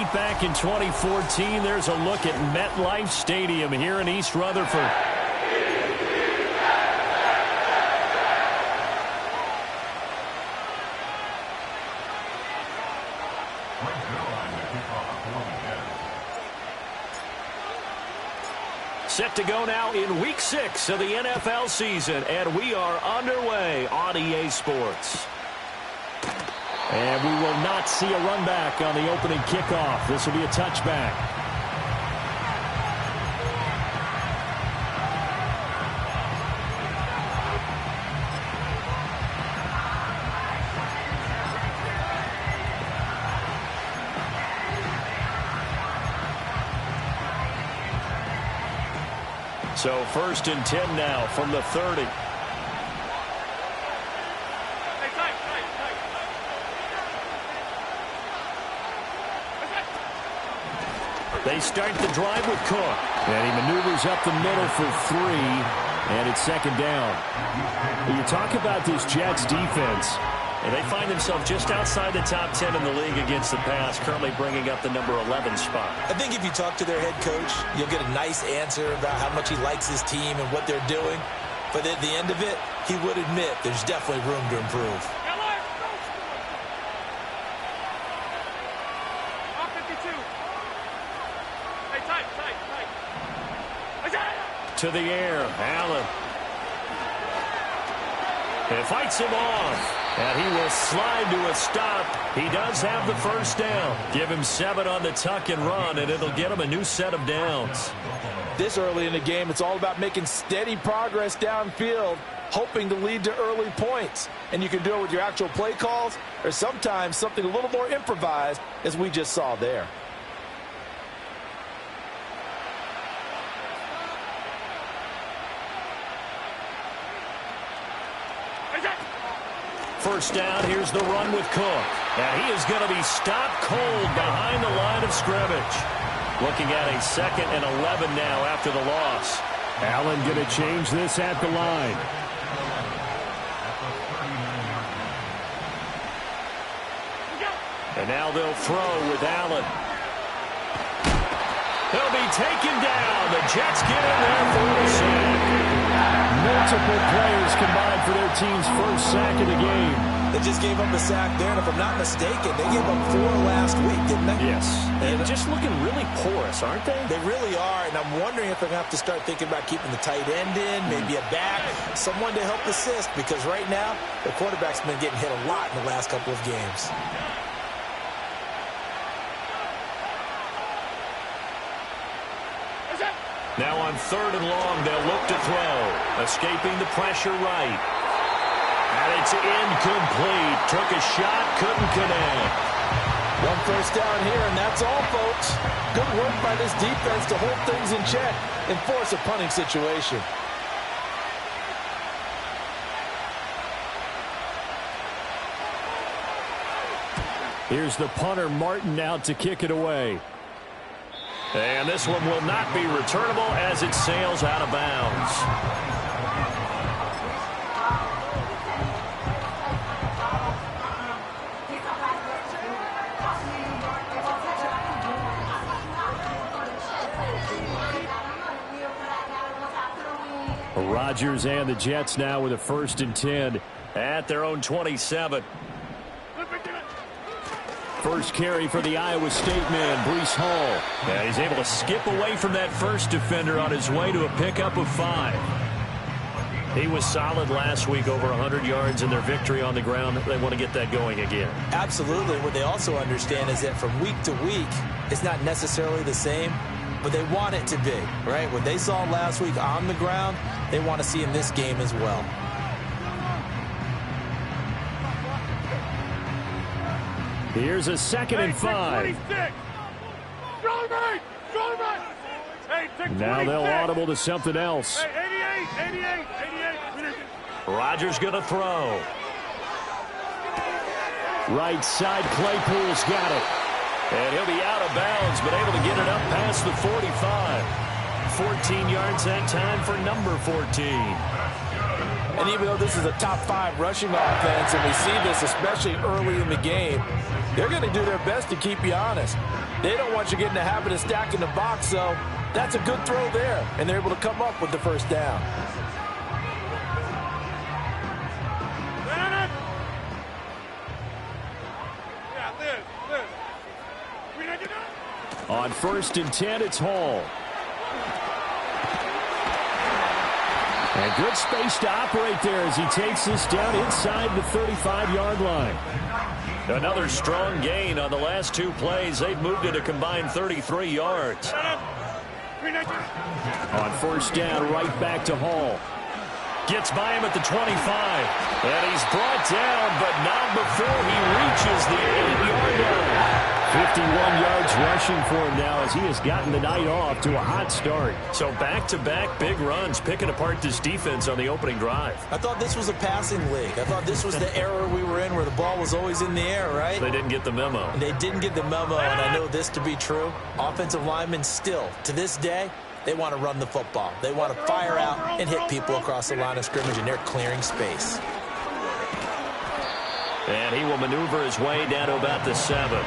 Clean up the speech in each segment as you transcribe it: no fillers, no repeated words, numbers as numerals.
date back in 2014. There's a look at MetLife Stadium here in East Rutherford. Set to go now in Week 6 of the NFL season, and we are underway on EA Sports. And we will not see a run back on the opening kickoff. This will be a touchback. So 1st and 10 now from the 30. They start the drive with Cook. And he maneuvers up the middle for 3. And it's 2nd down. When you talk about this Jets defense, and they find themselves just outside the top 10 in the league against the pass, currently bringing up the number 11 spot. I think if you talk to their head coach, you'll get a nice answer about how much he likes his team and what they're doing. But at the end of it, he would admit there's definitely room to improve. To the air, Allen. And fights him off. And he will slide to a stop. He does have the 1st down. Give him 7 on the tuck and run, and it'll get him a new set of downs. This early in the game, it's all about making steady progress downfield, hoping to lead to early points. And you can do it with your actual play calls, or sometimes something a little more improvised, as we just saw there. First down, here's the run with Cook. And he is going to be stopped cold behind the line of scrimmage. Looking at a 2nd and 11 now after the loss. Allen going to change this at the line. And now they'll throw with Allen. He'll be taken down. The Jets get in there for the sack. Multiple players combined for their team's 1st sack of the game. They just gave up a sack there, and if I'm not mistaken, they gave up 4 last week, didn't they? Yes. And just looking really porous, aren't they? They really are, and I'm wondering if they're going to have to start thinking about keeping the tight end in, maybe a back, someone to help assist, because right now, the quarterback's been getting hit a lot in the last couple of games. Now on 3rd and long, they'll look to throw. Escaping the pressure right. And it's incomplete. Took a shot, couldn't connect. 1 1st down here, and that's all, folks. Good work by this defense to hold things in check and force a punting situation. Here's the punter, Martin, out to kick it away. And this one will not be returnable as it sails out of bounds. Rodgers and the Jets now with a 1st and 10 at their own 27. First carry for the Iowa State man, Breece Hall. And he's able to skip away from that first defender on his way to a pickup of 5. He was solid last week, over 100 yards in their victory on the ground. They want to get that going again. Absolutely. What they also understand is that from week to week, it's not necessarily the same, but they want it to be, right? What they saw last week on the ground, they want to see in this game as well. Here's a 2nd and 5. Now they'll audible to something else. 88. Rodgers going to throw. Right side, Claypool's got it. And he'll be out of bounds, but able to get it up past the 45. 14 yards that time for number 14. And even though this is a top 5 rushing offense, and we see this especially early in the game, they're going to do their best to keep you honest. They don't want you getting the habit of stacking the box, so that's a good throw there, and they're able to come up with the first down. On 1st and 10, it's Hall. And good space to operate there as he takes this down inside the 35-yard line. Another strong gain on the last 2 plays. They've moved it a combined 33 yards. On 1st down, right back to Hall. Gets by him at the 25. And he's brought down, but not before he reaches the 8-yard line. 51 yards rushing for him now as he has gotten the night off to a hot start. So back-to-back big runs, picking apart this defense on the opening drive. I thought this was a passing league. I thought this was the era we were in where the ball was always in the air, right? They didn't get the memo. They didn't get the memo, and I know this to be true. Offensive linemen still, to this day, they want to run the football. They want to fire out and hit people across the line of scrimmage, and they're clearing space. And he will maneuver his way down to about the 7.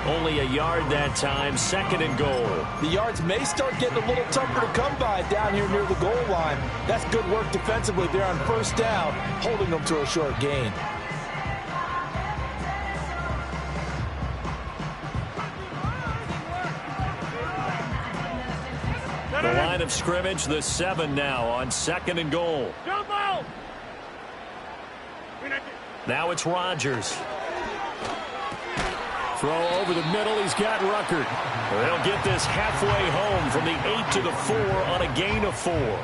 Only a yard that time, 2nd and goal. The yards may start getting a little tougher to come by down here near the goal line. That's good work defensively there on 1st down, holding them to a short gain. The line of scrimmage, the 7 now on 2nd and goal. Now it's Rodgers. Throw over the middle. He's got Ruckert. They'll get this halfway home from the 8 to the 4 on a gain of 4.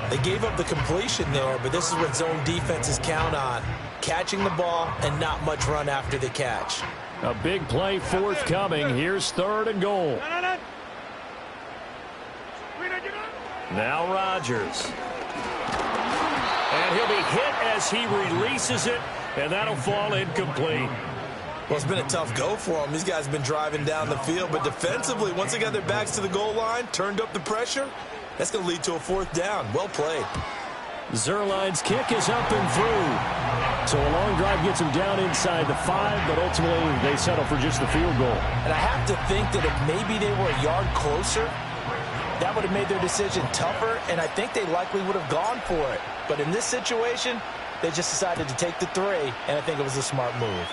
They gave up the completion there, but this is what zone defenses count on. Catching the ball and not much run after the catch. A big play forthcoming. Here's 3rd and goal. Now Rodgers. And he'll be hit as he releases it, and that'll fall incomplete. Well, it's been a tough go for them. These guys have been driving down the field, but defensively, once they got their backs to the goal line, turned up the pressure, that's going to lead to a 4th down. Well played. Zerline's kick is up and through. So a long drive gets them down inside the 5, but ultimately they settle for just the field goal. And I have to think that if maybe they were a yard closer, that would have made their decision tougher, and I think they likely would have gone for it. But in this situation, they just decided to take the 3, and I think it was a smart move.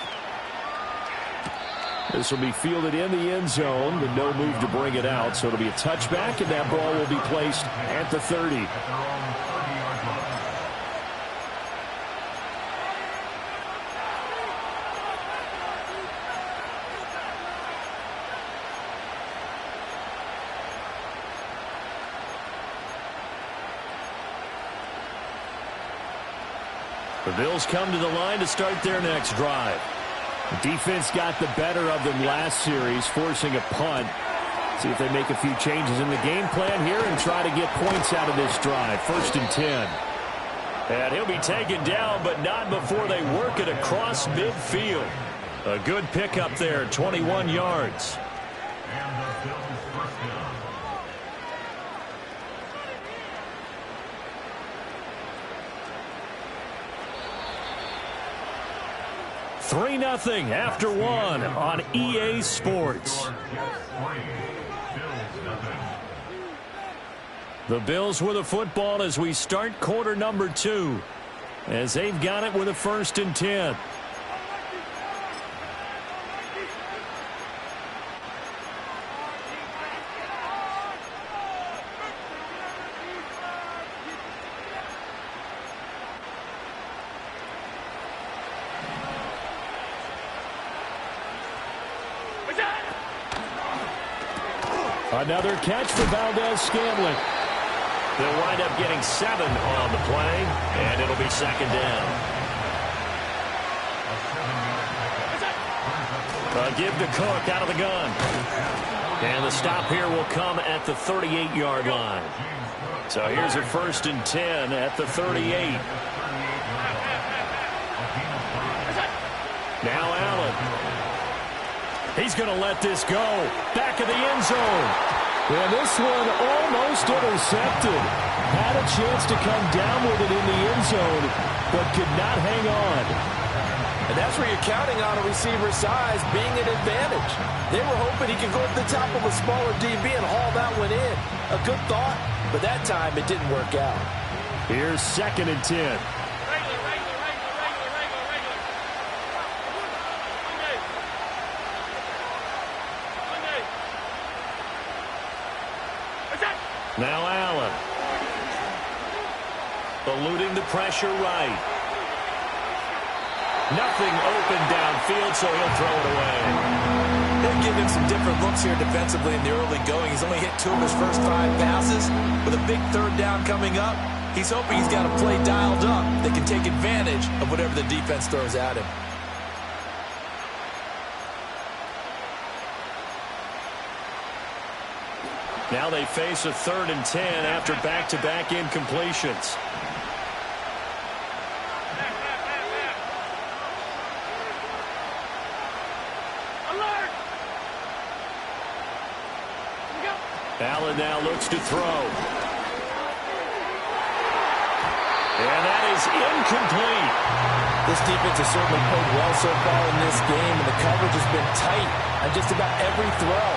This will be fielded in the end zone, but no move to bring it out. So it'll be a touchback, and that ball will be placed at the 30. The Bills come to the line to start their next drive. The defense got the better of them last series, forcing a punt. See if they make a few changes in the game plan here and try to get points out of this drive. 1st and 10. And he'll be taken down, but not before they work it across midfield. A good pickup there, 21 yards. Three 3-0 after 1 on EA Sports. The Bills with a football as we start quarter number 2, as they've got it with a 1st and 10. Another catch for Valdez-Scantling. They'll wind up getting 7 on the play, and it'll be 2nd down. A give to Cook out of the gun. And the stop here will come at the 38-yard line. So here's a 1st and 10 at the 38. Now Allen. He's going to let this go. Back of the end zone. And this one almost intercepted. Had a chance to come down with it in the end zone, but could not hang on. And that's where you're counting on a receiver's size being an advantage. They were hoping he could go to the top of a smaller DB and haul that one in. A good thought, but that time it didn't work out. Here's 2nd and 10. Now Allen. Eluding the pressure right. Nothing open downfield, so he'll throw it away. They've given him some different looks here defensively in the early going. He's only hit 2 of his first 5 passes. With a big 3rd down coming up, he's hoping he's got a play dialed up that can take advantage of whatever the defense throws at him. Now they face a 3rd and 10 after back-to-back incompletions. Allen now looks to throw. And that is incomplete. This defense has certainly played well so far in this game, and the coverage has been tight on just about every throw.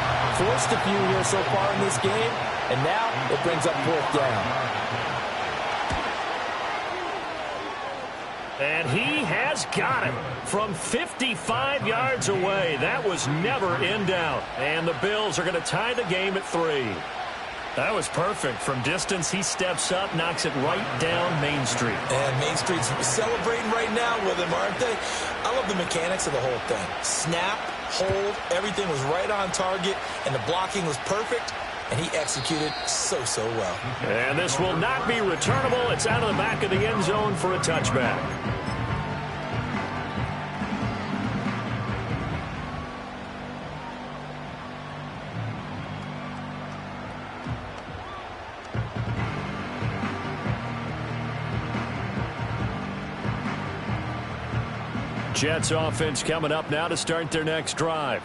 Forced a few here so far in this game, and now it brings up 4th down. And he has got it from 55 yards away. That was never in doubt. And the Bills are going to tie the game at 3. That was perfect. From distance, he steps up, knocks it right down Main Street. And Main Street's celebrating right now with him, aren't they? I love the mechanics of the whole thing. Snap, hold, everything was right on target, and the blocking was perfect, and he executed so well. And this will not be returnable. It's out of the back of the end zone for a touchback. Jets offense coming up now to start their next drive.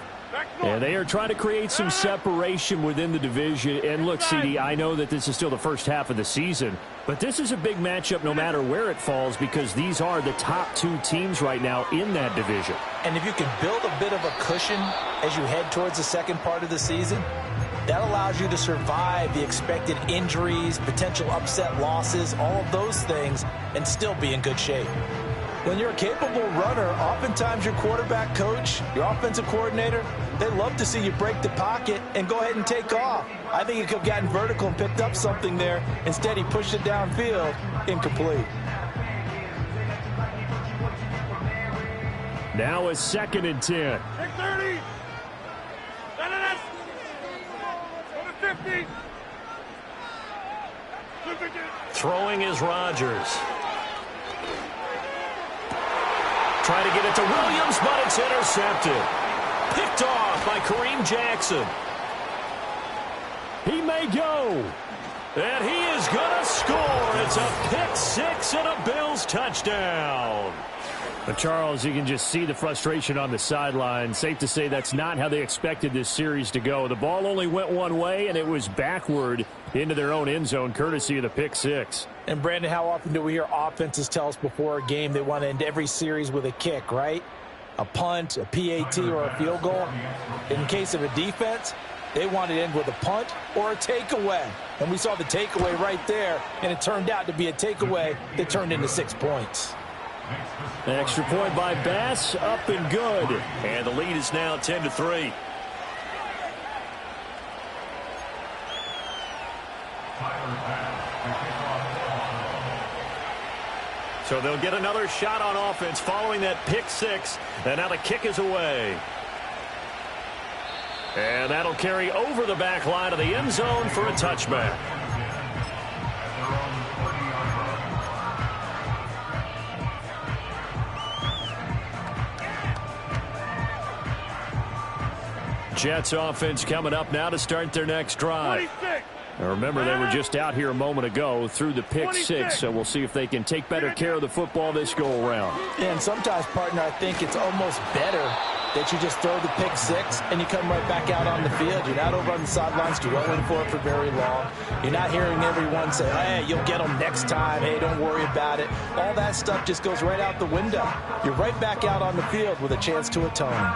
And they are trying to create some separation within the division. And look, CD, I know that this is still the first half of the season, but this is a big matchup no matter where it falls because these are the top 2 teams right now in that division. And if you can build a bit of a cushion as you head towards the second part of the season, that allows you to survive the expected injuries, potential upset losses, all of those things, and still be in good shape. When you're a capable runner, oftentimes your quarterback coach, your offensive coordinator, they love to see you break the pocket and go ahead and take off. I think he could have gotten vertical and picked up something there. Instead, he pushed it downfield, incomplete. Now a 2nd and 10. 6:30. Throwing is Rodgers. Trying to get it to Williams, but it's intercepted. Picked off by Kareem Jackson. He may go. And he is going to score. It's a pick 6 and a Bills touchdown. But Charles, you can just see the frustration on the sideline. Safe to say that's not how they expected this series to go. The ball only went one way, and it was backward into their own end zone, courtesy of the pick 6. And, Brandon, how often do we hear offenses tell us before a game they want to end every series with a kick, right? A punt, a PAT, or a field goal. In case of a defense, they want to end with a punt or a takeaway. And we saw the takeaway right there, and it turned out to be a takeaway that turned into 6 points. An extra point by Bass, up and good. And the lead is now 10-3. So they'll get another shot on offense following that pick 6. And now the kick is away. And that'll carry over the back line of the end zone for a touchback. Jets offense coming up now to start their next drive. Now remember, they were just out here a moment ago through the pick 6, so we'll see if they can take better care of the football this go around. And sometimes, partner, I think it's almost better that you just throw the pick six and you come right back out on the field. You're not over on the sidelines dwelling for it for very long. You're not hearing everyone say, hey, you'll get them next time. Hey, don't worry about it. All that stuff just goes right out the window. You're right back out on the field with a chance to atone.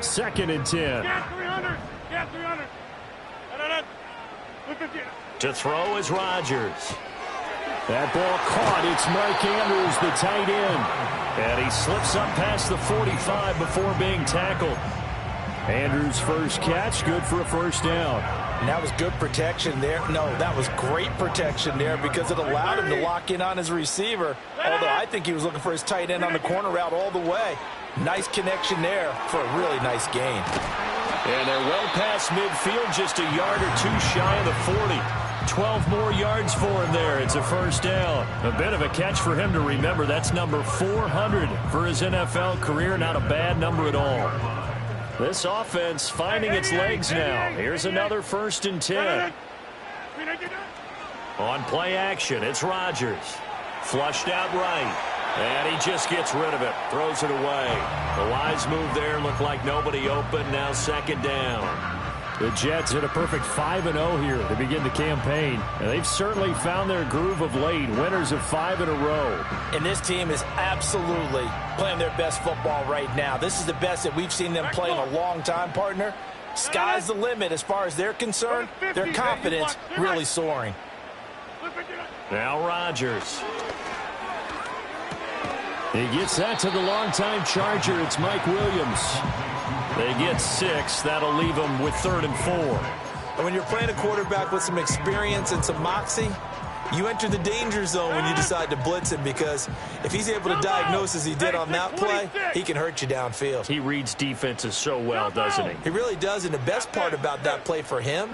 2nd and 10. Get 300. Get 300. To throw is Rodgers. That ball caught. It's Mike Andrews, the tight end. And he slips up past the 45 before being tackled. Andrews' first catch, good for a first down. And that was good protection there. No, that was great protection there because it allowed him to lock in on his receiver. Although I think he was looking for his tight end on the corner route all the way. Nice connection there for a really nice gain. And they're well past midfield, just a yard or two shy of the 40. 12 more yards for him there. It's a first down. A bit of a catch for him to remember. That's number 400 for his NFL career. Not a bad number at all. This offense finding its legs now. Here's another 1st and 10. On play action, it's Rodgers. Flushed out right. And he just gets rid of it. Throws it away. The wise move there. Looked like nobody open. Now 2nd down. The Jets hit a perfect 5-0 here to begin the campaign. And they've certainly found their groove of late. Winners of 5 in a row. And this team is absolutely playing their best football right now. This is the best that we've seen them play in a long time, partner. Sky's the limit as far as they're concerned. Their confidence really soaring. Now Rodgers. He gets that to the longtime Charger. It's Mike Williams. They get 6. That'll leave them with 3rd and 4. And when you're playing a quarterback with some experience and some moxie, you enter the danger zone when you decide to blitz him, because if he's able to diagnose as he did on that play, he can hurt you downfield. He reads defenses so well, doesn't he? He really does, and the best part about that play for him,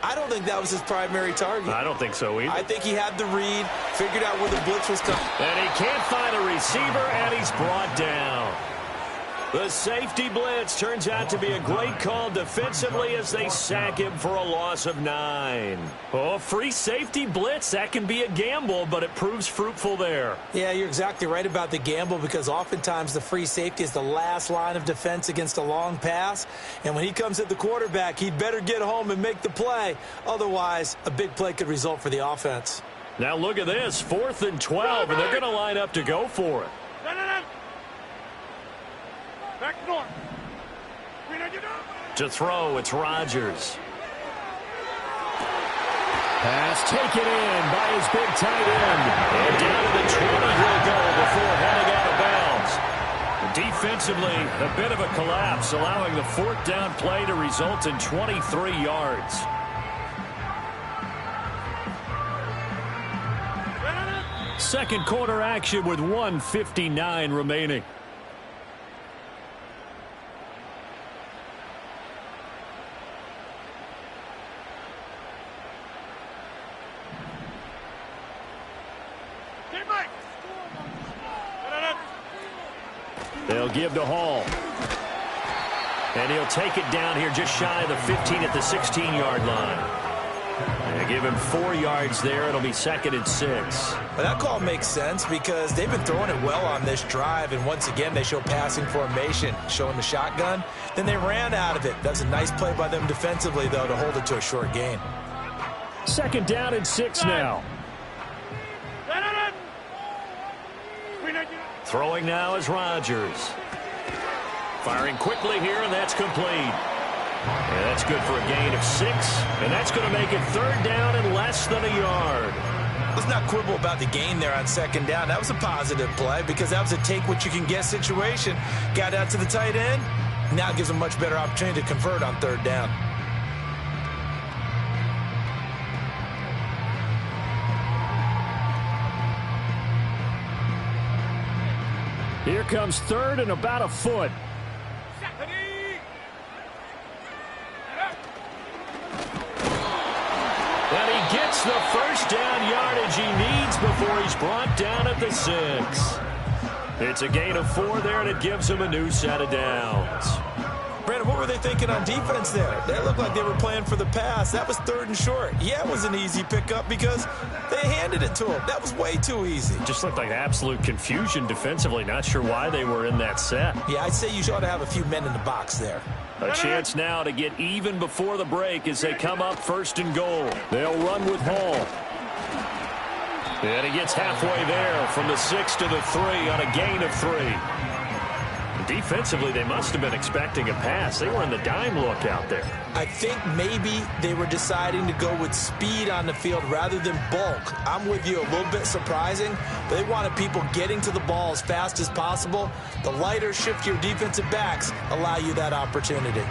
I don't think that was his primary target. I don't think so either. I think he had the read, figured out where the blitz was coming. And he can't find a receiver, and he's brought down. The safety blitz turns out to be a great call defensively as they sack him for a loss of 9. Oh, free safety blitz, that can be a gamble, but it proves fruitful there. Yeah, you're exactly right about the gamble, because oftentimes the free safety is the last line of defense against a long pass. And when he comes at the quarterback, he'd better get home and make the play. Otherwise, a big play could result for the offense. Now look at this, 4th and 12, and they're going to line up to go for it. Back north. To throw, it's Rodgers. Pass taken in by his big tight end. And down to the 20 he'll go before heading out of bounds. Defensively, a bit of a collapse, allowing the 4th down play to result in 23 yards. Second quarter action with 1:59 remaining. They'll give to Hall. And he'll take it down here just shy of the 15 at the 16-yard line. They give him 4 yards there. It'll be 2nd and 6. But that call makes sense because they've been throwing it well on this drive. And once again, they show passing formation, showing the shotgun. Then they ran out of it. That's a nice play by them defensively, though, to hold it to a short gain. 2nd down and 6 now. Throwing now is Rodgers. Firing quickly here, and that's complete. And that's good for a gain of 6. And that's going to make it 3rd down and less than a yard. Let's not quibble about the gain there on 2nd down. That was a positive play because that was a take-what-you-can-get situation. Got out to the tight end. Now gives a much better opportunity to convert on 3rd down. Here comes 3rd and about a foot. And he gets the 1st down yardage he needs before he's brought down at the 6. It's a gain of 4 there, and it gives him a new set of downs. Brent, Brandon, what were they thinking on defense there? They looked like they were playing for the pass. That was 3rd and short. Yeah, it was an easy pickup because they handed it to him. That was way too easy. Just looked like absolute confusion defensively. Not sure why they were in that set. Yeah, I'd say you ought to have a few men in the box there. A chance now to get even before the break as they come up 1st and goal. They'll run with Hall. And he gets halfway there from the 6 to the 3 on a gain of 3. Defensively, they must have been expecting a pass. They were in the dime look out there. I think maybe they were deciding to go with speed on the field rather than bulk. I'm with you, a little bit surprising. But they wanted people getting to the ball as fast as possible. The lighter, shiftier defensive backs allow you that opportunity.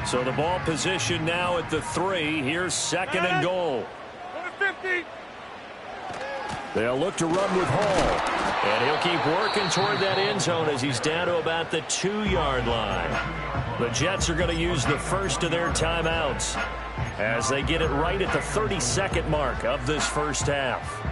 So the ball position now at the 3. Here's 2nd and goal. 50. They'll look to run with Hall. And he'll keep working toward that end zone as he's down to about the 2-yard line. The Jets are going to use the first of their timeouts as they get it right at the 30-second mark of this first half.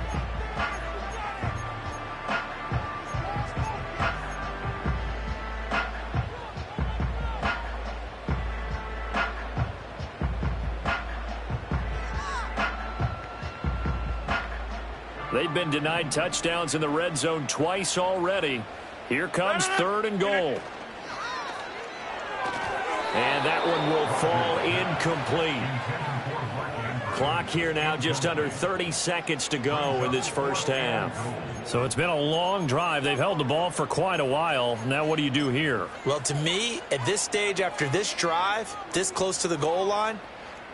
They've been denied touchdowns in the red zone twice already. Here comes 3rd and goal. And that one will fall incomplete. Clock here now just under 30 seconds to go in this first half. So it's been a long drive. They've held the ball for quite a while. Now what do you do here? Well, to me, at this stage after this drive, this close to the goal line,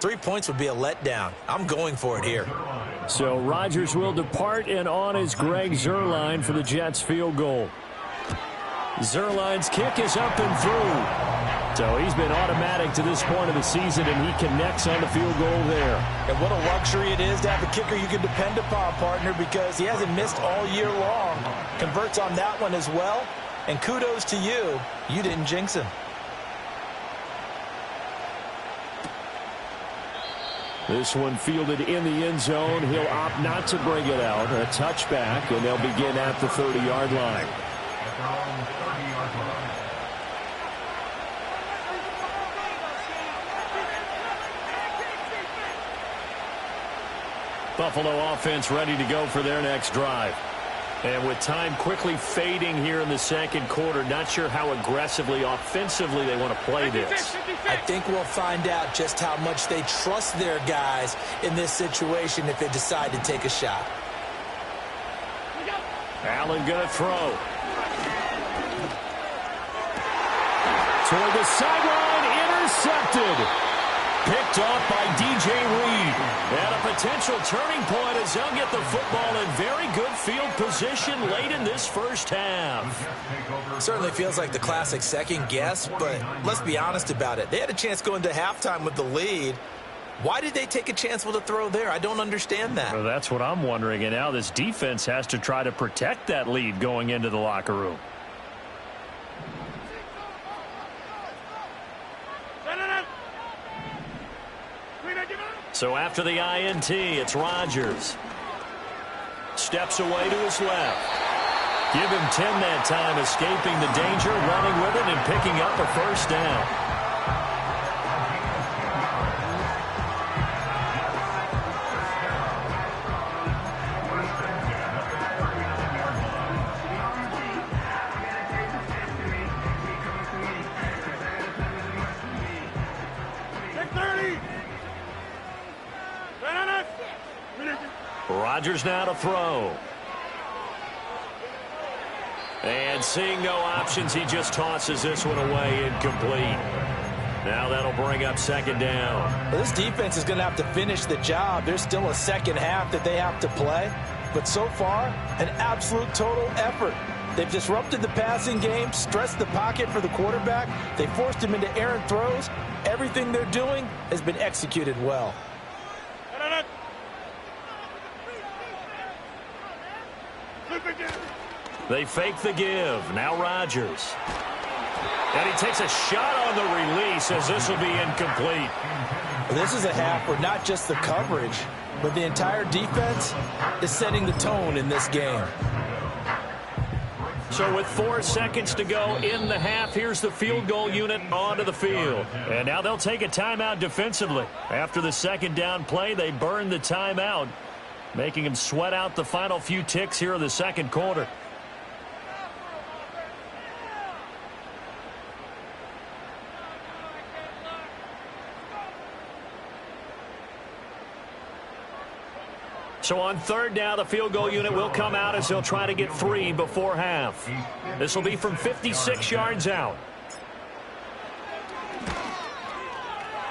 3 points would be a letdown. I'm going for it here. So Rodgers will depart, and on is Greg Zuerlein for the Jets field goal. Zuerlein's kick is up and through. So he's been automatic to this point of the season, and he connects on the field goal there. And what a luxury it is to have a kicker you can depend upon, partner, because he hasn't missed all year long. Converts on that one as well. And kudos to you. You didn't jinx him. This one fielded in the end zone. He'll opt not to bring it out. A touchback, and they'll begin at the 30-yard line. Buffalo offense ready to go for their next drive. And with time quickly fading here in the second quarter, not sure how aggressively, offensively they want to play this. I think we'll find out just how much they trust their guys in this situation if they decide to take a shot. Allen going to throw. Toward the sideline, intercepted. Picked off by D.J. Reed. And a potential turning point as they'll get the football in very good field position late in this first half. Certainly feels like the classic second guess, but let's be honest about it. They had a chance going to halftime with the lead. Why did they take a chance with a throw there? I don't understand that. Well, that's what I'm wondering. And now this defense has to try to protect that lead going into the locker room. So after the INT, it's Rodgers. Steps away to his left. Give him 10 that time, escaping the danger, running with it, and picking up a first down. Rodgers now to throw. And seeing no options, he just tosses this one away, incomplete. Now that'll bring up second down. Well, this defense is going to have to finish the job. There's still a second half that they have to play. But so far, an absolute total effort. They've disrupted the passing game, stressed the pocket for the quarterback. They forced him into errant throws. Everything they're doing has been executed well. They fake the give. Now Rodgers. And he takes a shot on the release as this will be incomplete. This is a half where not just the coverage, but the entire defense is setting the tone in this game. So with 4 seconds to go in the half, here's the field goal unit onto the field. And now they'll take a timeout defensively. After the second down play, they burn the timeout, making them sweat out the final few ticks here in the second quarter. So on third down, the field goal unit will come out as they'll try to get 3 before half. This will be from 56 yards out.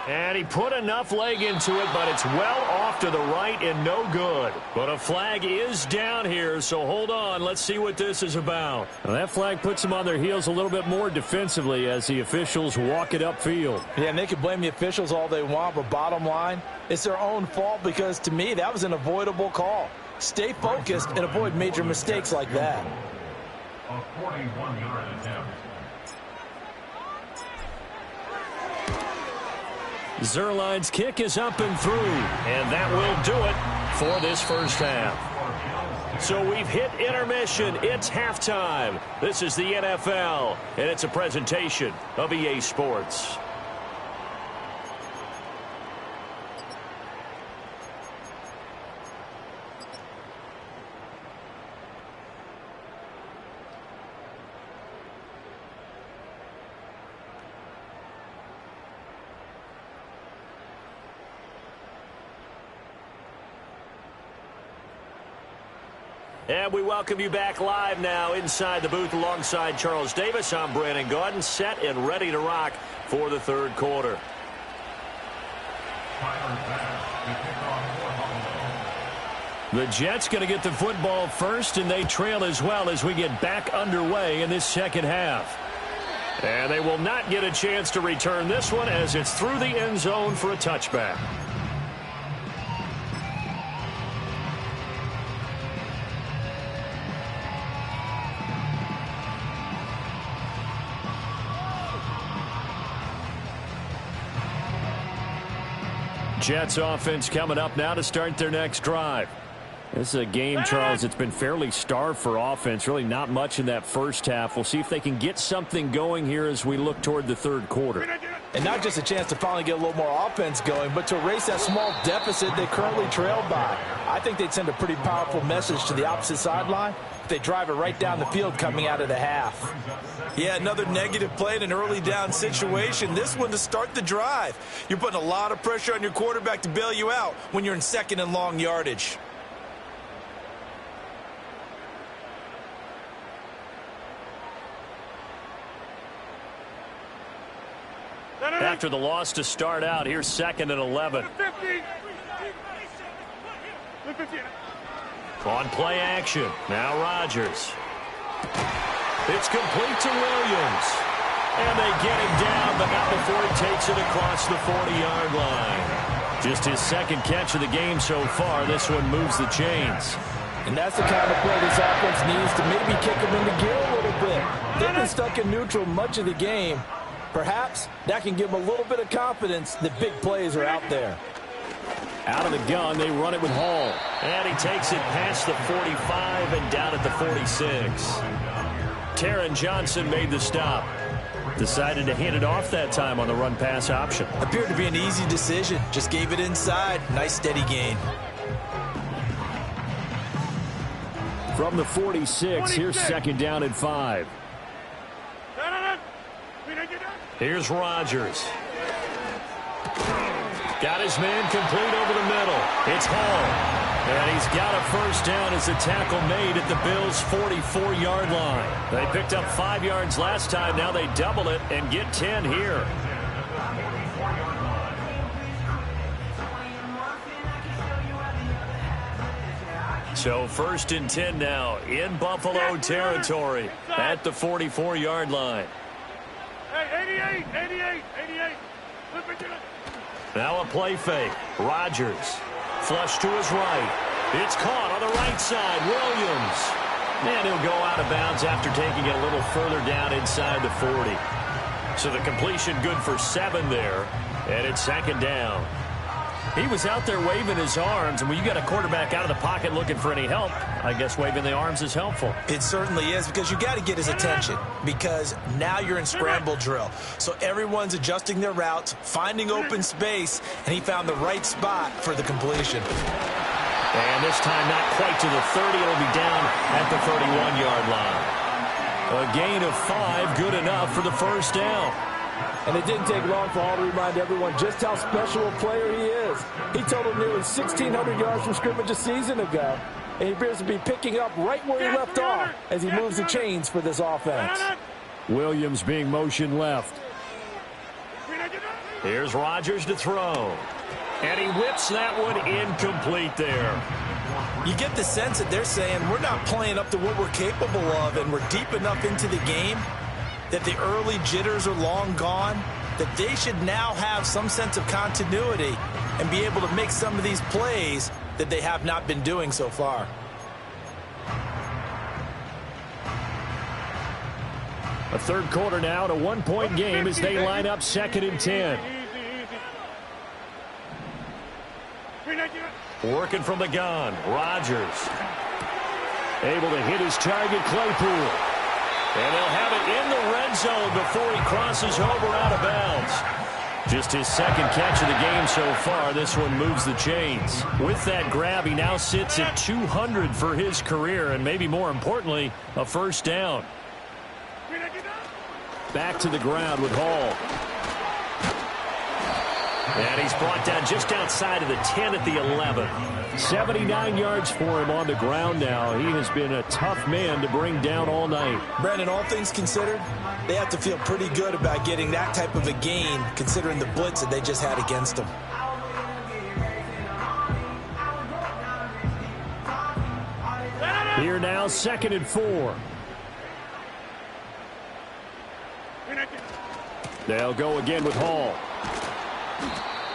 And he put enough leg into it, but it's well off to the right and no good. But a flag is down here, so hold on. Let's see what this is about. Well, that flag puts them on their heels a little bit more defensively as the officials walk it upfield. Yeah, and they can blame the officials all they want, but bottom line, it's their own fault because, to me, that was an avoidable call. Stay focused and avoid major mistakes like that. A 41-yard attempt. Zerline's kick is up and through, and that will do it for this first half. So we've hit intermission. It's halftime. This is the NFL, and it's a presentation of EA Sports. And we welcome you back live now inside the booth alongside Charles Davis. I'm Brandon Gaudin, set and ready to rock for the third quarter. The Jets going to get the football first, and they trail as well as we get back underway in this second half. And they will not get a chance to return this one as it's through the end zone for a touchback. Jets offense coming up now to start their next drive. This is a game, Charles, it's been fairly starved for offense. Really not much in that first half. We'll see if they can get something going here as we look toward the third quarter. And not just a chance to finally get a little more offense going, but to erase that small deficit they currently trailed by. I think they'd send a pretty powerful message to the opposite sideline if they drive it right down the field coming out of the half. Yeah, another negative play in an early down situation. This one to start the drive. You're putting a lot of pressure on your quarterback to bail you out when you're in second and long yardage. After the loss to start out, here's second and 11. On play action, now Rodgers. It's complete to Williams. And they get him down, but not before he takes it across the 40-yard line. Just his second catch of the game so far. This one moves the chains. And that's the kind of play this offense needs to maybe kick them into gear a little bit. They've been stuck in neutral much of the game. Perhaps that can give them a little bit of confidence that big plays are out there. Out of the gun, they run it with Hall. And he takes it past the 45 and down at the 46. Taron Johnson made the stop. Decided to hand it off that time on the run-pass option. Appeared to be an easy decision. Just gave it inside. Nice steady gain. From the 46, here's second down and 5. Here's Rodgers. Got his man complete over the middle. It's Hall. And he's got a first down as the tackle made at the Bills' 44-yard line. They picked up 5 yards last time. Now they double it and get 10 here. So first and 10 now in Buffalo territory at the 44-yard line. Hey, 88. Now a play fake. Rodgers. Flush to his right. It's caught on the right side. Williams. And he'll go out of bounds after taking it a little further down inside the 40. So the completion good for 7 there. And it's second down. He was out there waving his arms, and when you got a quarterback out of the pocket looking for any help, I guess waving the arms is helpful. It certainly is, because you got to get his attention, because now you're in scramble drill. So everyone's adjusting their routes, finding open space, and he found the right spot for the completion. And this time not quite to the 30. It'll be down at the 31-yard line. A gain of 5, good enough for the first down. And it didn't take long for Hall to remind everyone just how special a player he is. He totaled nearly 1,600 yards from scrimmage a season ago, and he appears to be picking up right where he left off as he moves the chains for this offense. Williams being motion left. Here's Rodgers to throw. And he whips that one incomplete there. You get the sense that they're saying we're not playing up to what we're capable of, and we're deep enough into the game that the early jitters are long gone, that they should now have some sense of continuity and be able to make some of these plays that they have not been doing so far. A third quarter now, and a one-point game as they line up 2nd and 10. Working from the gun, Rodgers. Able to hit his target, Claypool. And they'll have it in the red zone before he crosses over out of bounds. Just his second catch of the game so far. This one moves the chains. With that grab, he now sits at 200 for his career, and maybe more importantly, a first down. Back to the ground with Hall. And he's brought down just outside of the 10 at the 11. 79 yards for him on the ground now. He has been a tough man to bring down all night. Brandon, all things considered, they have to feel pretty good about getting that type of a gain, considering the blitz that they just had against them. Here now, 2nd and 4. They'll go again with Hall.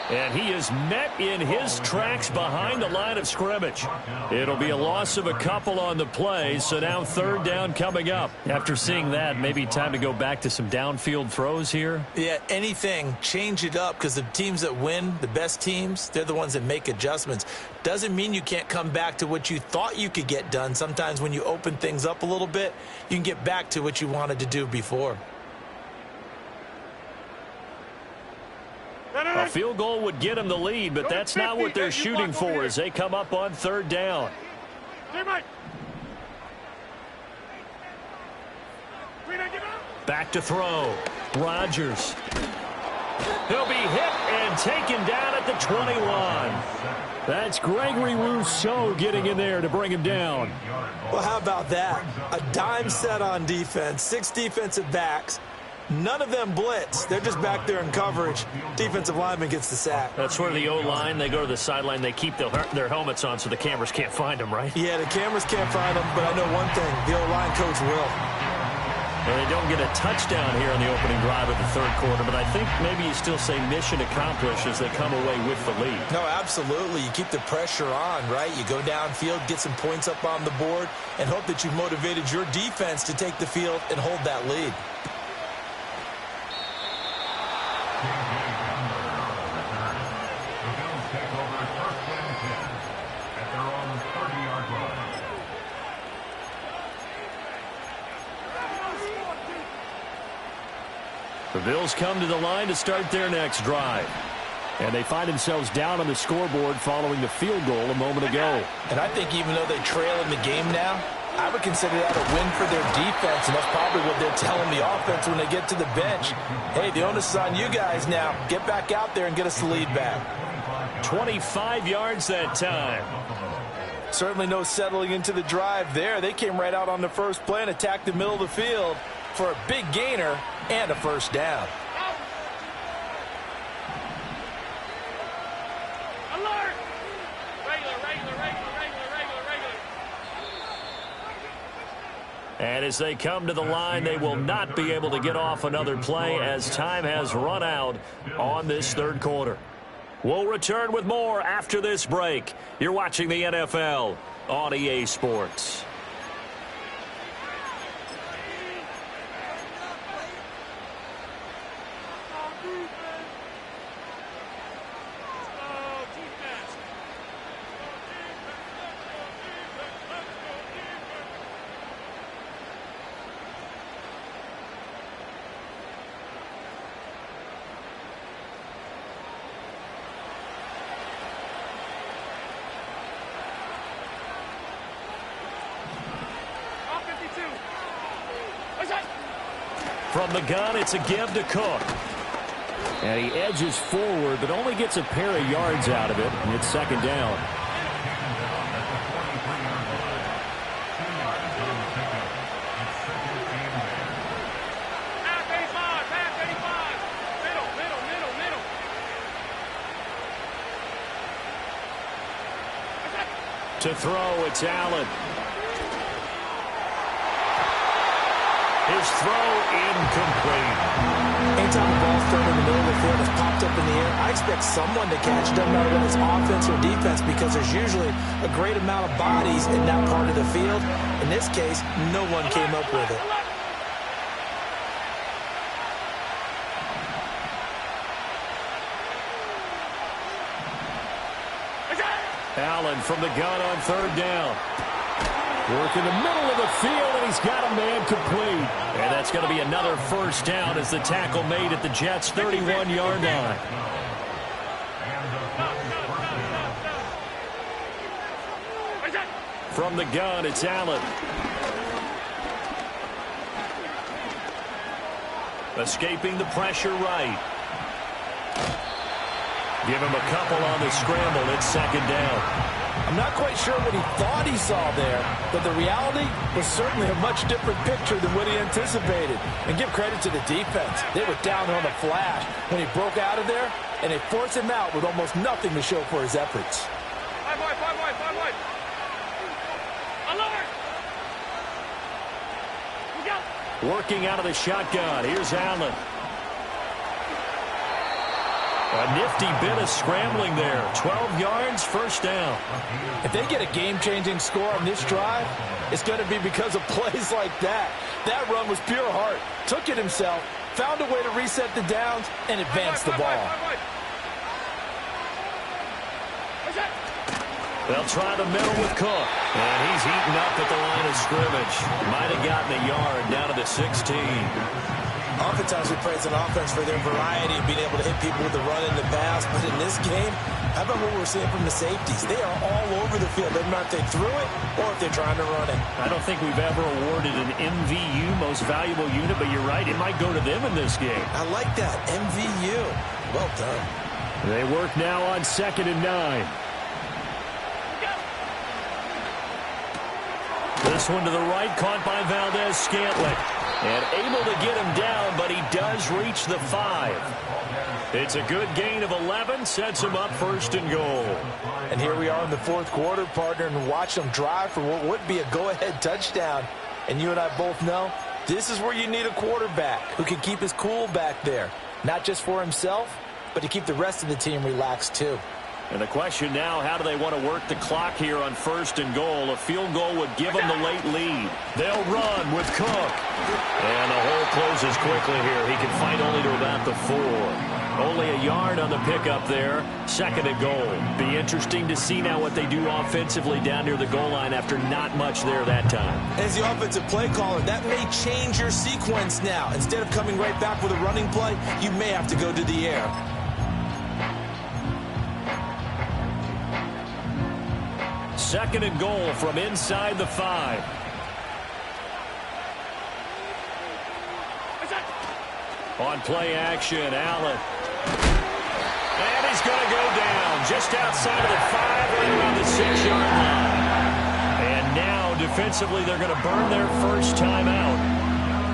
And he is met in his tracks behind the line of scrimmage. It'll be a loss of a couple on the play, so now third down coming up. After seeing that, maybe time to go back to some downfield throws here. Yeah, anything, change it up, because the teams that win, the best teams, they're the ones that make adjustments. Doesn't mean you can't come back to what you thought you could get done. Sometimes when you open things up a little bit, you can get back to what you wanted to do before. A field goal would get them the lead, but that's not what they're shooting for as they come up on third down. Back to throw. Rodgers. He'll be hit and taken down at the 21. That's Gregory Rousseau getting in there to bring him down. Well, how about that? A dime set on defense, 6 defensive backs. None of them blitz. They're just back there in coverage. Defensive lineman gets the sack. That's where the O-line, they go to the sideline, they keep their helmets on so the cameras can't find them, right? Yeah, the cameras can't find them, but I know one thing. The O-line coach will. And they don't get a touchdown here in the opening drive of the third quarter, but I think maybe you still say mission accomplished as they come away with the lead. No, absolutely. You keep the pressure on, right? You go downfield, get some points up on the board, and hope that you've motivated your defense to take the field and hold that lead. The Bills come to the line to start their next drive. And they find themselves down on the scoreboard following the field goal a moment ago. And I think even though they trail in the game now, I would consider that a win for their defense, and that's probably what they're telling the offense when they get to the bench. Hey, the onus is on you guys now. Get back out there and get us the lead back. 25 yards that time. Certainly no settling into the drive there. They came right out on the first play and attacked the middle of the field for a big gainer and a first down. Alert! Regular. And as they come to the line, they will not be able to get off another play as time has run out on this third quarter. We'll return with more after this break. You're watching the NFL on EA Sports. From the gun, it's a give to Cook. And he edges forward, but only gets a pair of yards out of it, and it's second down. To throw, it's Allen. His throw incomplete. Anytime the ball's thrown in the middle of the field, it's popped up in the air, I expect someone to catch it, no matter whether it's offense or defense, because there's usually a great amount of bodies in that part of the field. In this case, no one came up with it. Allen from the gun on third down. Work in the middle of the field, and he's got a man complete. And that's going to be another first down as the tackle made at the Jets' 31-yard line. From the gun, it's Allen. Escaping the pressure right. Give him a couple on the scramble. It's second down. I'm not quite sure what he thought he saw there, but the reality was certainly a much different picture than what he anticipated. And give credit to the defense. They were down on the flash when he broke out of there, and they forced him out with almost nothing to show for his efforts. Five wide. Alert! We go! Working out of the shotgun. Here's Allen. A nifty bit of scrambling there. 12 yards, first down. If they get a game-changing score on this drive, it's going to be because of plays like that. That run was pure heart. Took it himself, found a way to reset the downs, and advanced the ball. They'll try the middle with Cook. And he's eaten up at the line of scrimmage. Might have gotten a yard down to the 16. Oftentimes we praise an offense for their variety of being able to hit people with the run and the pass, but in this game, how about what we're seeing from the safeties? They are all over the field. Doesn't matter if they threw it or if they're trying to run it. I don't think we've ever awarded an MVU, most valuable unit, but you're right, it might go to them in this game. I like that, MVU. Well done. They work now on 2nd and 9. This one to the right, caught by Valdez-Scantling. And able to get him down, but he does reach the 5. It's a good gain of 11, sets him up 1st and goal. And here we are in the 4th quarter, partner, and watch them drive for what would be a go-ahead touchdown. And you and I both know this is where you need a quarterback who can keep his cool back there. Not just for himself, but to keep the rest of the team relaxed too. And the question now, how do they want to work the clock here on 1st and goal? A field goal would give them the late lead. They'll run with Cook. And the hole closes quickly here. He can fight only to about the 4. Only a yard on the pickup there. 2nd and goal. Be interesting to see now what they do offensively down near the goal line after not much there that time. As the offensive play caller, that may change your sequence now. Instead of coming right back with a running play, you may have to go to the air. 2nd and goal from inside the 5. On play action, Allen. And he's going to go down just outside of the 5, right around the 6-yard line. And now, defensively, they're going to burn their first time out.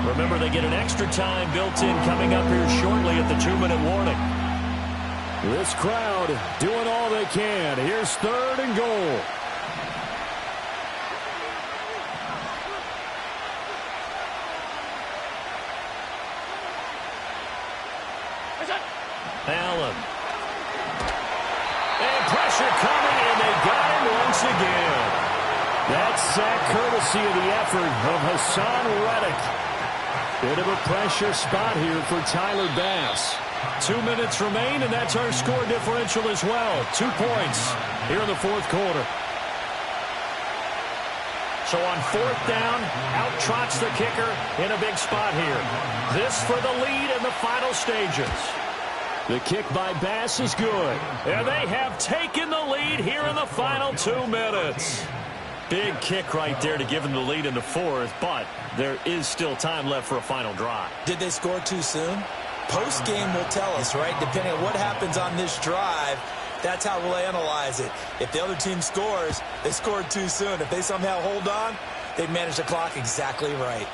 Remember, they get an extra time built in coming up here shortly at the 2-minute warning. This crowd doing all they can. Here's 3rd and goal. Allen. And pressure coming, and they got him once again. That's sack courtesy of the effort of Hassan Reddick. Bit of a pressure spot here for Tyler Bass. 2 minutes remain, and that's our score differential as well. 2 points here in the 4th quarter. So on 4th down, out trots the kicker in a big spot here. This for the lead in the final stages. The kick by Bass is good. And they have taken the lead here in the final 2 minutes. Big kick right there to give them the lead in the fourth, but there is still time left for a final drive. Did they score too soon? Post-game will tell us, right? Depending on what happens on this drive, that's how we'll analyze it. If the other team scores, they scored too soon. If they somehow hold on, they managed the clock exactly right.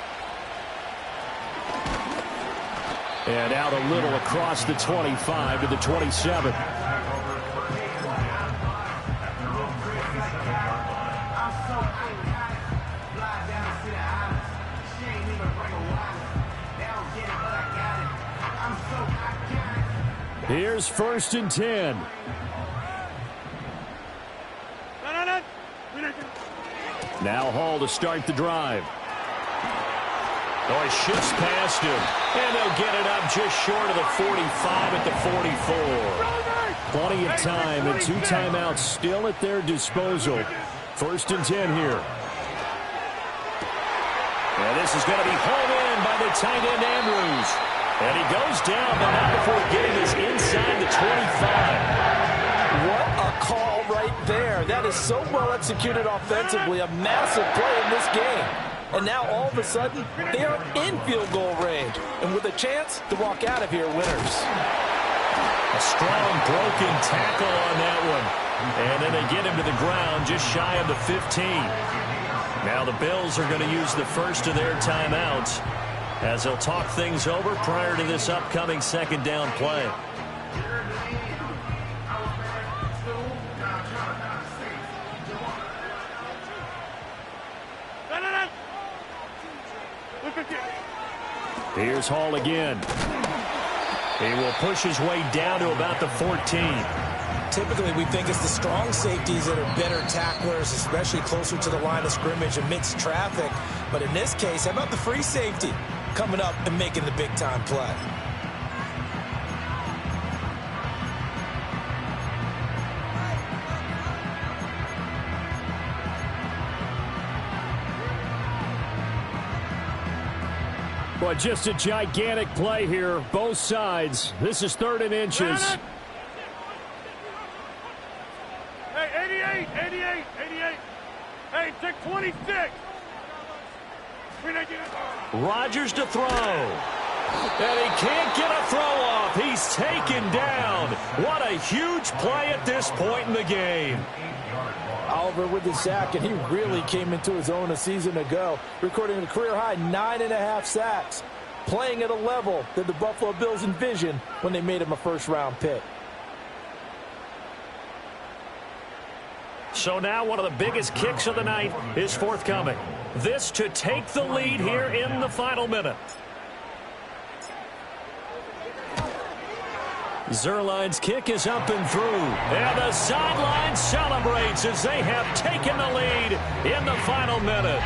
And out a little across the 25 to the 27. Here's 1st and 10. Now Hall to start the drive. Oh, he shifts past him. And they'll get it up just short of the 45 at the 44. Plenty of time and 2 timeouts still at their disposal. 1st and 10 here. And this is going to be hauled in by the tight end Andrews. And he goes down, but not before getting us inside the 25. What a call right there. That is so well executed offensively. A massive play in this game. And now all of a sudden, they are in field goal range. And with a chance to walk out of here winners. A strong broken tackle on that one. And then they get him to the ground just shy of the 15. Now the Bills are going to use the first of their timeouts as they'll talk things over prior to this upcoming 2nd down play. Here's Hall again. He will push his way down to about the 14. Typically, we think it's the strong safeties that are better tacklers, especially closer to the line of scrimmage amidst traffic. But in this case, how about the free safety coming up and making the big-time play? But just a gigantic play here, both sides. This is 3rd and inches. Hey, 88. Hey, take 26. Rodgers to throw. And he can't get a throw off. He's taken down. What a huge play at this point in the game. Oliver with the sack, and he really came into his own a season ago, recording a career-high 9.5 sacks, playing at a level that the Buffalo Bills envisioned when they made him a first-round pick. So now one of the biggest kicks of the night is forthcoming. This to take the lead here in the final minute. Zerline's kick is up and through. And the sideline celebrates as they have taken the lead in the final minute.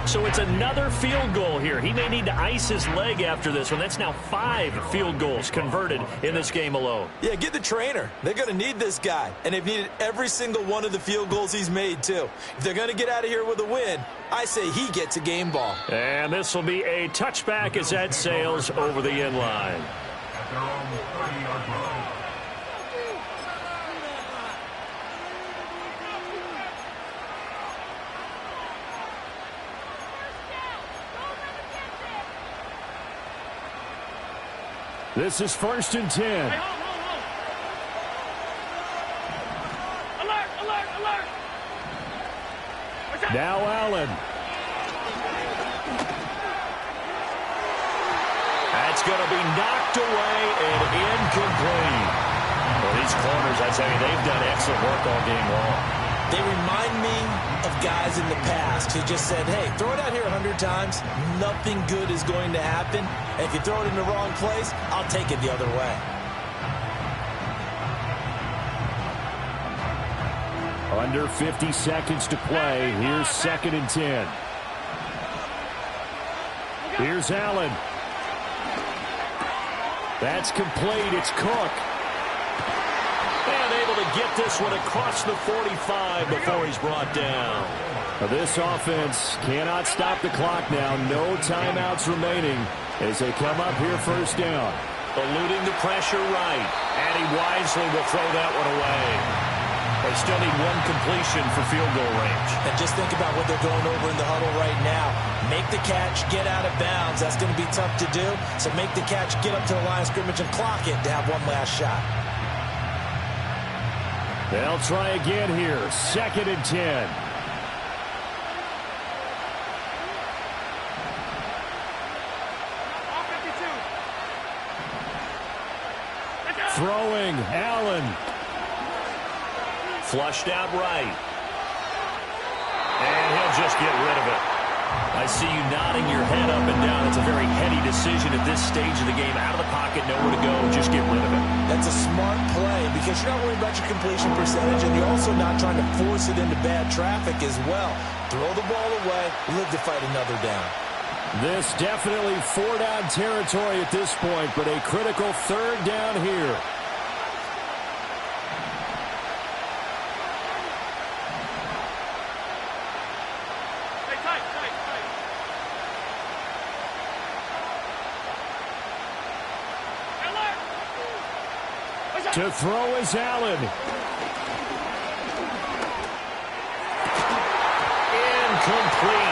So it's another field goal here. He may need to ice his leg after this one. That's now 5 field goals converted in this game alone. Yeah, get the trainer. They're going to need this guy. And they've needed every single one of the field goals he's made, too. If they're going to get out of here with a win, I say he gets a game ball. And this will be a touchback as that sails over the end line. At their own 30-yard line. This is 1st and 10. Hey, hold. Alert. Now Allen. That's going to be knocked away and incomplete. Well, these corners, I tell you, they've done excellent work all game long. They remind me of guys in the past who just said, hey, throw it out here 100 times. Nothing good is going to happen. And if you throw it in the wrong place, I'll take it the other way. Under 50 seconds to play. Here's 2nd and 10. Here's Allen. That's complete. It's Cook. And able to get this one across the 45 before he's brought down. Now this offense cannot stop the clock now. No timeouts remaining as they come up here 1st down. Eluding the pressure right. And he wisely will throw that one away. They still need one completion for field goal range. And just think about what they're going over in the huddle right now. Make the catch, get out of bounds. That's going to be tough to do. So make the catch, get up to the line of scrimmage, and clock it to have one last shot. They'll try again here. 2nd and 10. Throwing, Allen. Flushed out right. And he'll just get rid of it. I see you nodding your head up and down. It's a very heady decision at this stage of the game. Out of the pocket, nowhere to go, just get rid of it. That's a smart play because you're not worried about your completion percentage, and you're also not trying to force it into bad traffic as well. Throw the ball away, live to fight another down. This definitely 4-down territory at this point, but a critical 3rd down here. To throw is Allen. Incomplete.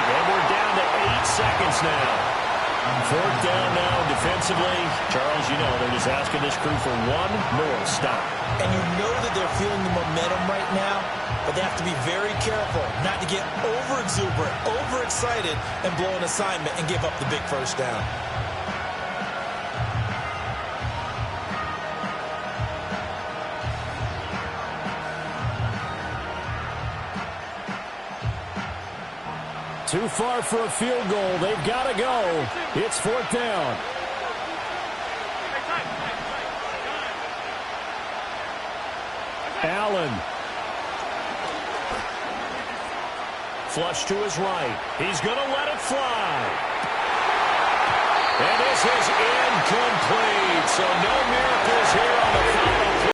And we're down to 8 seconds now. 4th down now defensively. Charles, you know, they're just asking this crew for one more stop. And you know that they're feeling the momentum right now, but they have to be very careful not to get over-exuberant, overexcited, and blow an assignment and give up the big 1st down. Too far for a field goal. They've got to go. It's 4th down. Allen. Flush to his right. He's going to let it fly. And this is incomplete. So no miracles here